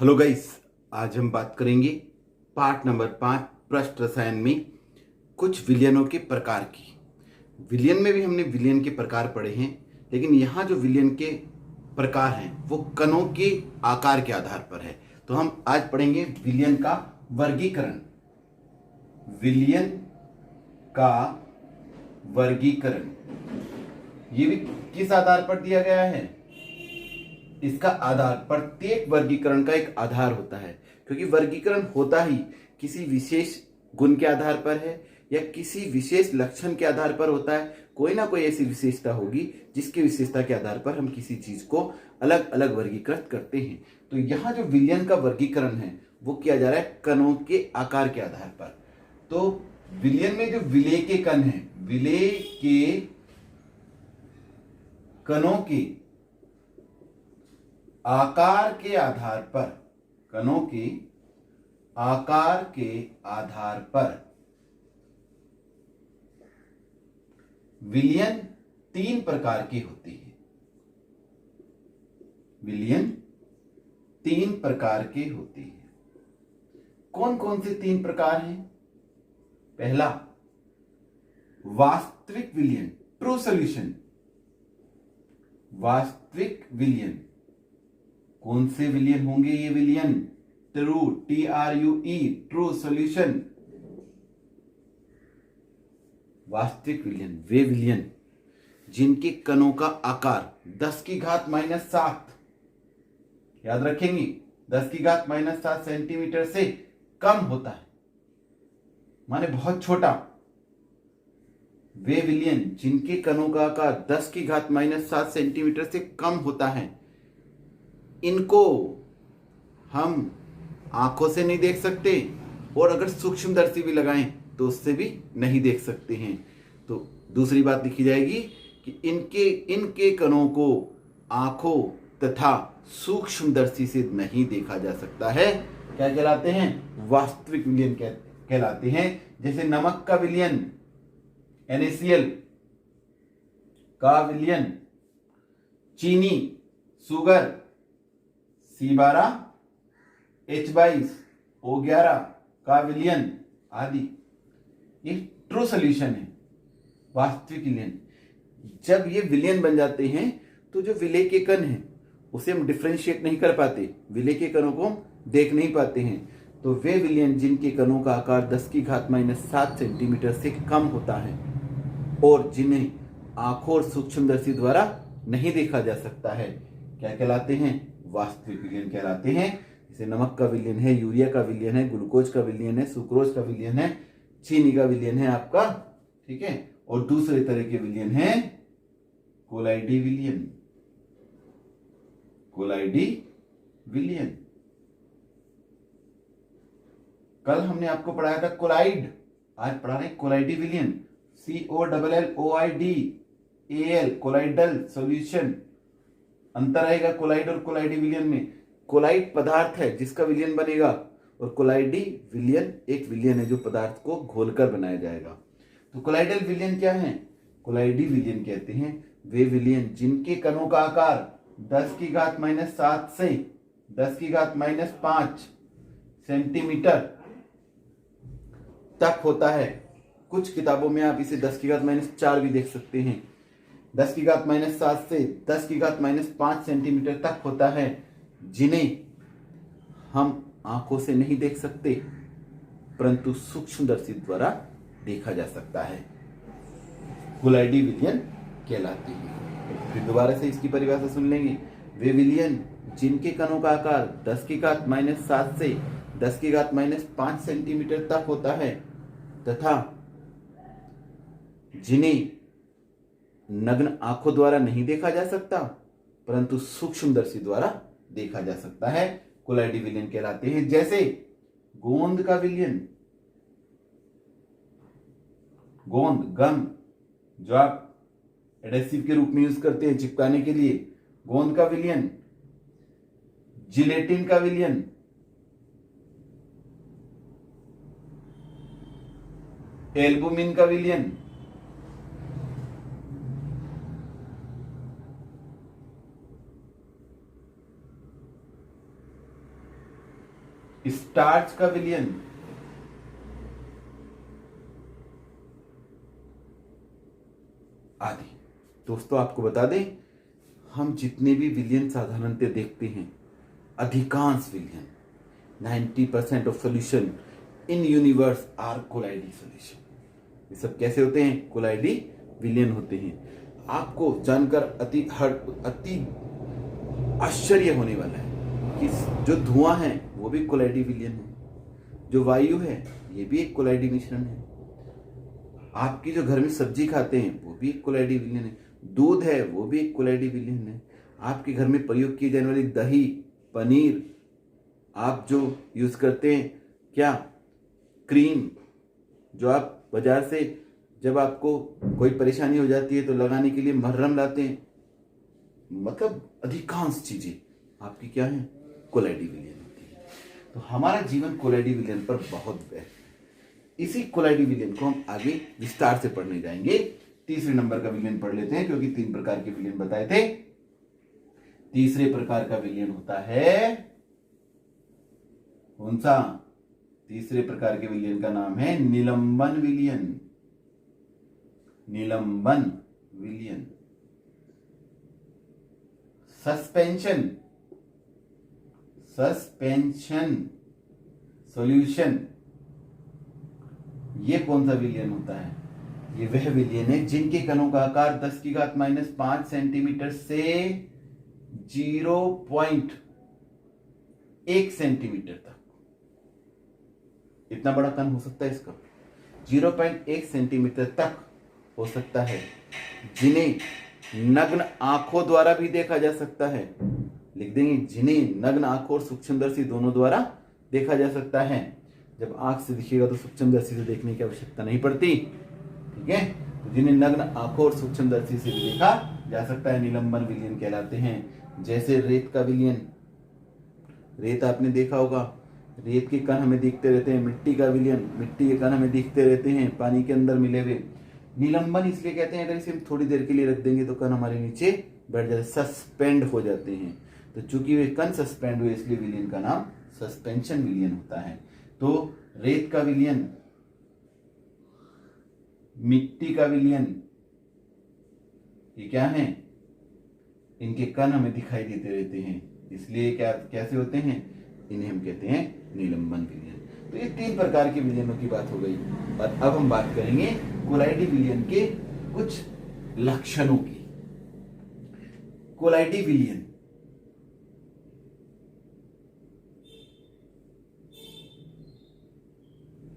Hello guys, आज हम बात करेंगे पार्ट नंबर 5 पृष्ठ रसायन में कुछ विलयनों के प्रकार की। विलयन में भी हमने विलयन के प्रकार पढ़े हैं, लेकिन यहाँ जो विलयन के प्रकार हैं वो कणों के आकार के आधार पर है। तो हम आज पढ़ेंगे विलयन का वर्गीकरण। विलयन का वर्गीकरण ये भी किस आधार पर दिया गया है? इसका आधार प्रत्येक वर्गीकरण का एक आधार होता है, क्योंकि वर्गीकरण होता ही किसी विशेष गुण के आधार पर है या किसी विशेष लक्षण के आधार पर होता है। कोई ना कोई ऐसी विशेषता होगी जिसके विशेषता के आधार पर हम किसी चीज को अलग अलग वर्गीकृत करते हैं। तो यहाँ जो विलयन का वर्गीकरण है वो किया जा रहा है कणों के आकार के आधार पर। तो विलयन में जो विलेय के कण हैं, विलेय के कणों के आकार के आधार पर, कणों के आकार के आधार पर विलयन 3 प्रकार की होती है। विलयन 3 प्रकार की होती है। कौन कौन से 3 प्रकार हैं? पहला, वास्तविक विलयन, ट्रू सॉल्यूशन। वास्तविक विलयन। कौन से विलयन होंगे ये विलयन? True, TRUE, true solution. वास्तविक विलयन वे विलयन जिनके कणों का आकार 10 की घात -7, याद रखेंगे, 10 की घात -7 सेंटीमीटर से कम होता है, माने बहुत छोटा। वे विलयन जिनके कणों का आकार 10 की घात -7 सेंटीमीटर से कम होता है, इनको हम आंखों से नहीं देख सकते, और अगर सूक्ष्मदर्शी भी लगाएं तो उससे भी नहीं देख सकते हैं। तो दूसरी बात लिखी जाएगी कि इनके कणों को आंखों तथा सूक्ष्मदर्शी से नहीं देखा जा सकता है। क्या कहलाते हैं? वास्तविक विलयन कहलाते हैं। जैसे नमक का विलयन, NaCl का विलयन, चीनी, शुगर, C12, H22, O11 का विलयन आदि, ये ट्रू सॉल्यूशन है, वास्तविक विलयन। जब ये विलयन बन जाते हैं तो जो विलेय के कण हैं उसे हम डिफरेंशिएट नहीं कर पाते, विलेय के कणों को हम देख नहीं पाते हैं। तो वे विलयन जिनके कणों का आकार 10 की घात -7 सेंटीमीटर से कम होता है और जिन्हें आंखों और सूक्ष्मदर्शी द्वारा नहीं देखा जा सकता है, क्या कहलाते हैं? वास्तविक विलयन कहलाते हैं। जैसे नमक का विलयन है, यूरिया का विलयन है, ग्लूकोज का विलयन है, सुक्रोज का विलयन है, चीनी का विलयन है आपका, ठीक है। और दूसरे तरह के विलयन है कोलाइडी विलयन। कोलाइडी विलयन कल हमने आपको पढ़ाया था कोलाइड, आज पढ़ा रहे कोलाइडी विलयन। COLLOIDAL, colloidal solution. अंतर आएगा कोलाइड और कोलाइडी विलयन में। कोलाइड पदार्थ है जिसका विलयन बनेगा, और कोलाइडी विलयन एक विलयन है जो पदार्थ को घोलकर बनाया जाएगा। तो कोलाइडल विलयन क्या है? कोलाइडी विलयन कहते हैं वे विलयन जिनके कणों का आकार 10 की घात -7 से 10 की घात -5 सेंटीमीटर तक होता है। कुछ किताबों में आप इसे 10 की घात -4 भी देख सकते हैं। 10 की घात -7 से 10 की घात -5 सेंटीमीटर तक होता है, जिन्हें हम आंखों से नहीं देख सकते परंतु सूक्ष्मदर्शी द्वारा देखा जा सकता है। कोलाइडी विलयन कहलाती है। फिर दोबारा से इसकी परिभाषा सुन लेंगे। वे विलयन जिनके कणों का आकार 10 की घात -7 से 10 की घात -5 सेंटीमीटर तक होता है तथा जिन्हें नग्न आंखों द्वारा नहीं देखा जा सकता परंतु सूक्ष्मदर्शी द्वारा देखा जा सकता है, कोलाइडी विलयन कहलाते हैं। जैसे गोंद का विलयन, गोंद, गम, जो आप एडेसिव के रूप में यूज करते हैं चिपकाने के लिए, गोंद का विलयन। जिलेटिन का विलयन, एल्बुमिन का विलयन, स्टार्च का विलयन आदि। दोस्तों आपको बता दें, हम जितने भी विलयन साधारणतः देखते हैं, अधिकांश विलयन 90% of solution in universe are कोलाइडी सॉल्यूशन। ये सब कैसे होते हैं? कोलाइडी विलयन होते हैं। आपको जानकर अति आश्चर्य होने वाला है कि जो धुआं है वो भी कोलाइडी विलयन है, जो वायु है ये भी एक कोलाइडी मिश्रण है, आपकी जो घर में सब्जी खाते हैं वो भी एक कोलाइडी विलयन है, दूध है वो भी एक कोलाइडी विलयन है, आपके घर में प्रयोग की जाने वाली दही, पनीर, आप जो यूज करते हैं क्या, क्रीम, जो आप बाजार से जब आपको कोई परेशानी हो जाती है तो लगाने के लिए मरहम लाते हैं, मतलब अधिकांश चीजें आपकी क्या है? कोलाइडी विलयन होती है। तो हमारा जीवन कोलाइडी विलयन पर बहुत है। इसी कोलाइडी विलयन को हम आगे विस्तार से पढ़ने जाएंगे। तीसरे नंबर का विलयन पढ़ लेते हैं, क्योंकि 3 प्रकार के विलयन बताए थे। तीसरे प्रकार का विलयन होता है कौन सा? तीसरे प्रकार के विलयन का नाम है निलंबन विलयन। निलंबन विलयन। सस्पेंशन सॉल्यूशन, ये कौन सा विलयन होता है? ये वह विलयन है जिनके कणों का आकार 10⁻⁵ सेंटीमीटर से 0.1 सेंटीमीटर तक। इतना बड़ा कण हो सकता है इसका, 0.1 सेंटीमीटर तक हो सकता है, जिन्हें नग्न आंखों द्वारा भी देखा जा सकता है। लिख देंगे, जिन्हें नग्न आंखों और सूक्ष्मदर्शी दोनों द्वारा देखा जा सकता है। जब आंख से दिखेगा तो सूक्ष्मदर्शी से देखने की आवश्यकता नहीं पड़ती, ठीक है। तो जिन्हें नग्न आंखों और सूक्ष्मदर्शी से भी देखा जा सकता है, निलंबन विलयन कहलाते हैं। जैसे रेत का विलयन, रेत आपने देखा होगा, रेत के कण हमें दिखते रहते हैं। मिट्टी का विलयन, मिट्टी के कण हमें दिखते रहते हैं पानी के अंदर मिले हुए। निलंबन इसलिए कहते हैं, अगर इसे हम थोड़ी देर के लिए रख देंगे तो कण हमारे नीचे बैठ जाते, सस्पेंड हो जाते हैं। तो चूंकि वे कण सस्पेंड हुए इसलिए विलयन का नाम सस्पेंशन विलयन होता है। तो रेत का विलयन, मिट्टी का विलयन, ये क्या है? इनके कण हमें दिखाई देते रहते हैं, इसलिए क्या कैसे होते हैं? इन्हें हम कहते हैं निलंबन विलयन। तो ये 3 प्रकार के विलयनों की बात हो गई। और अब हम बात करेंगे कोलाइडी विलयन के कुछ लक्षणों की। कोलाइडी विलयन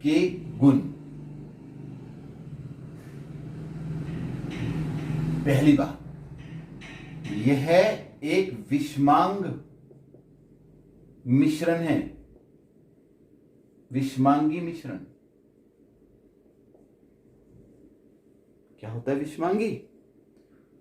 के गुण। पहली बात, यह एक विषमांग मिश्रण है। विषमांगी मिश्रण। क्या होता है विषमांगी?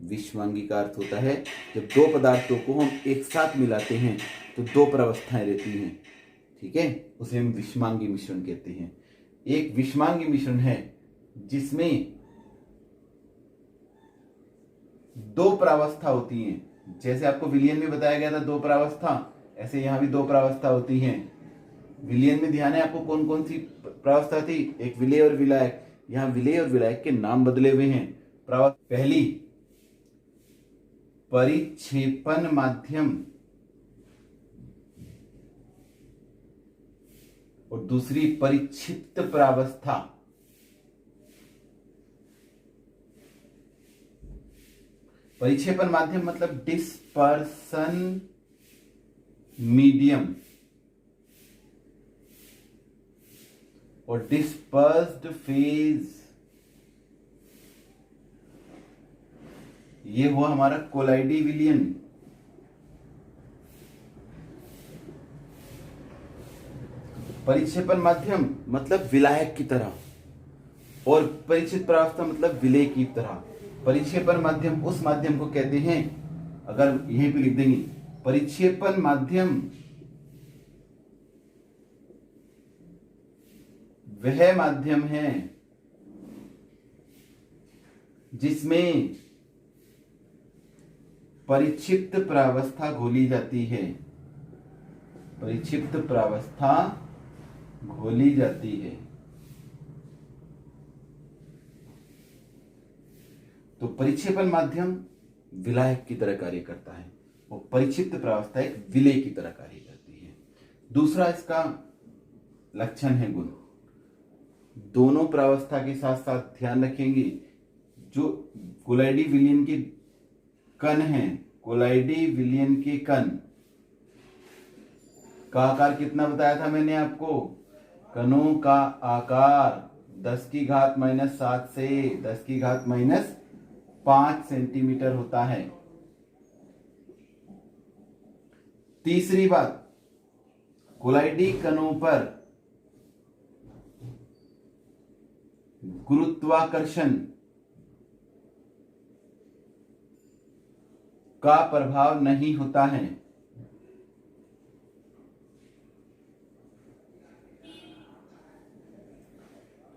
विषमांगी का अर्थ होता है जब 2 पदार्थों को हम एक साथ मिलाते हैं तो 2 प्रावस्थाएं रहती हैं, ठीक है, उसे हम विषमांगी मिश्रण कहते हैं। एक विषमांगी मिश्रण है जिसमें 2 प्रावस्था होती हैं। जैसे आपको विलयन में बताया गया था 2 प्रावस्था, ऐसे यहां भी 2 प्रावस्था होती हैं। विलयन में ध्यान है आपको कौन कौन सी प्रावस्था थी? एक विलेय और विलायक। यहां विलेय और विलायक के नाम बदले हुए हैं। पहली परिक्षेपण माध्यम और दूसरी परिक्षिप्त प्रावस्था। परिक्षेपण माध्यम मतलब डिस्पर्सन मीडियम, और डिस्पर्स्ड फेज, ये हुआ हमारा कोलाइडी विलयन। परिक्षेपण माध्यम मतलब विलायक की तरह, और परिक्षिप्त प्रावस्था मतलब विलेय की तरह। परिक्षेपण माध्यम उस माध्यम को कहते हैं, अगर यहीं पे लिख देंगे, परिक्षेपण माध्यम वह माध्यम है जिसमें परिक्षिप्त प्रावस्था घोली जाती है। परिक्षिप्त प्रावस्था घोली जाती है। तो परिक्षेपण माध्यम विलायक की तरह कार्य करता है और परिक्षिप्त प्रावस्था एक विलेय की तरह कार्य करती है। दूसरा इसका लक्षण है गुण। दोनों प्रावस्था के साथ साथ ध्यान रखेंगे, जो कोलाइडी विलयन के कण हैं, कोलाइडी विलयन के कण का आकार कितना बताया था मैंने आपको? कणों का आकार 10⁻⁻7 से 10⁻⁻5 सेंटीमीटर होता है। तीसरी बात, कोलाइडी कणों पर गुरुत्वाकर्षण का प्रभाव नहीं होता है।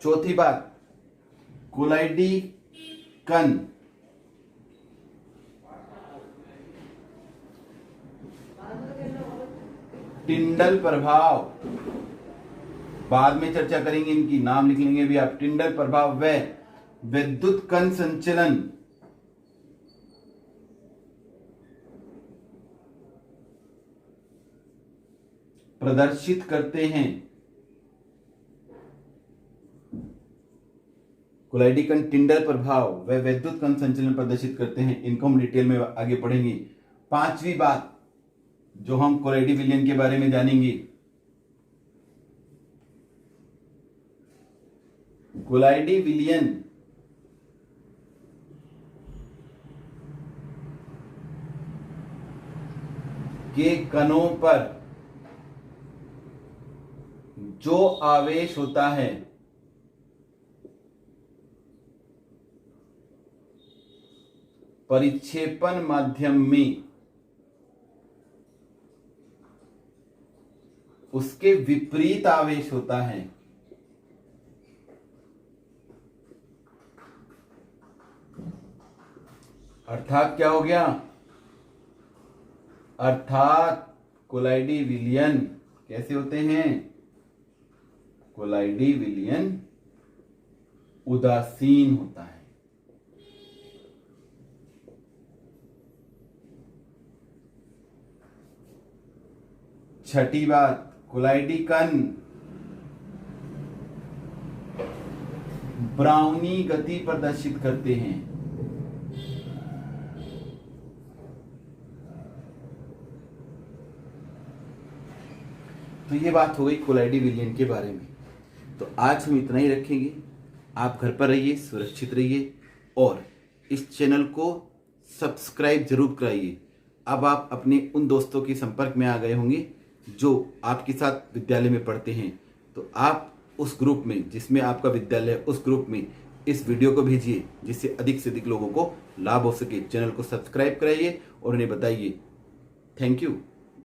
चौथी बात, कोलाइडी कण टिंडल प्रभाव, बाद में चर्चा करेंगे, इनकी नाम लिख लेंगे भी आप। टिंडल प्रभाव व विद्युत कण संचलन प्रदर्शित करते हैं। कोलाइडी कण टिंडल प्रभाव व विद्युत कण संचलन प्रदर्शित करते हैं। इनको हम डिटेल में आगे पढ़ेंगे। पांचवी बात जो हम कोलाइडी विलयन के बारे में जानेंगे, कोलाइडी विलयन के कणों पर जो आवेश होता है परिक्षेपण माध्यम में उसके विपरीत आवेश होता है। अर्थात क्या हो गया? अर्थात कोलाइडी विलयन कैसे होते हैं? कोलाइडी विलयन उदासीन होता है। छठी बात, कोलाइडी कण ब्राउनी गति प्रदर्शित करते हैं। तो ये बात हो गई कोलाइडी विलयन के बारे में। तो आज हम इतना ही रखेंगे। आप घर पर रहिए, सुरक्षित रहिए और इस चैनल को सब्सक्राइब जरूर कराइए। अब आप अपने उन दोस्तों के संपर्क में आ गए होंगे जो आपके साथ विद्यालय में पढ़ते हैं, तो आप उस ग्रुप में, जिसमें आपका विद्यालय, उस ग्रुप में इस वीडियो को भेजिए जिससे अधिक से अधिक लोगों को लाभ हो सके। चैनल को सब्सक्राइब कराइए और उन्हें बताइए। Thank you.